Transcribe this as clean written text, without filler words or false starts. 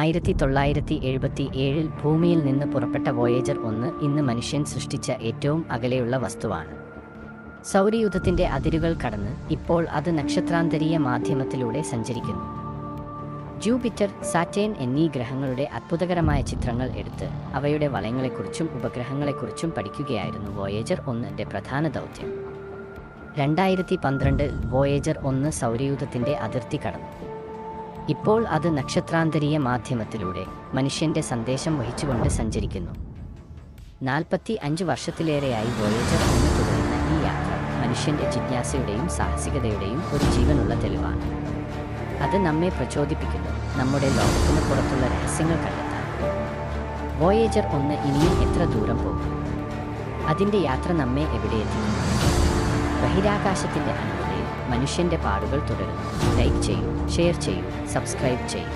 1977 ഭൂമിയിൽ നിന്ന് പുറപ്പെട്ട വോയേജർ 1 ഇന്ന് മനുഷ്യൻ സൃഷ്ടിച്ച ഏറ്റവും അകലെയുള്ള വസ്തുവാണ്. സൗരയൂഥത്തിന്റെ അതിരുകൾ കടന്ന് ഇപ്പോൾ അത് നക്ഷത്രാന്തരീയ മാധ്യമത്തിലൂടെ സഞ്ചരിക്കുന്നു. ജൂപ്പിറ്റർ, സാറ്റേൺ എന്നീ ഗ്രഹങ്ങളുടെ അത്ഭുതകരമായ ചിത്രങ്ങൾ എടുത്ത് അവയുടെ വലയങ്ങളെക്കുറിച്ചും ഉപഗ്രഹങ്ങളെക്കുറിച്ചും പഠിക്കുകയായിരുന്നു വോയേജർ 1ന്റെ പ്രധാന ദൗത്യം. 2012 വോയേജർ 1 സൗരയൂഥത്തിന്റെ അതിർത്തി കടന്നു. ഇപ്പോൾ അത് നക്ഷത്രാന്തരീയ മാധ്യമത്തിലൂടെ മനുഷ്യന്റെ സന്ദേശം വഹിച്ചുകൊണ്ട് സഞ്ചരിക്കുന്നു. 45 വർഷത്തിലേറെയായി വോയേജർ 1 തുടരുന്ന ഈ യാത്ര മനുഷ്യന്റെ ജിജ്ഞാസയുടെയും സാഹസികതയുടെയും ഒരു ജീവനുള്ള തെളിവാണ്. അത് നമ്മെ പ്രചോദിപ്പിക്കുന്നു, നമ്മുടെ ലോകത്തിന് പുറത്തുള്ള രഹസ്യങ്ങൾ കണ്ടെത്താൻ. വോയേജർ 1 ഇനിയും എത്ര ദൂരം പോകും? അതിൻ്റെ യാത്ര നമ്മെ എവിടെയെത്തിക്കും? ബഹിരാകാശത്തിൻ്റെ അനുഭൂതിയിൽ മനുഷ്യൻ്റെ പാടുകൾ തുടരുന്നു. ലൈക്ക് ചെയ്യൂ, ഷെയർ ചെയ്യൂ, സബ്സ്ക്രൈബ് ചെയ്യൂ.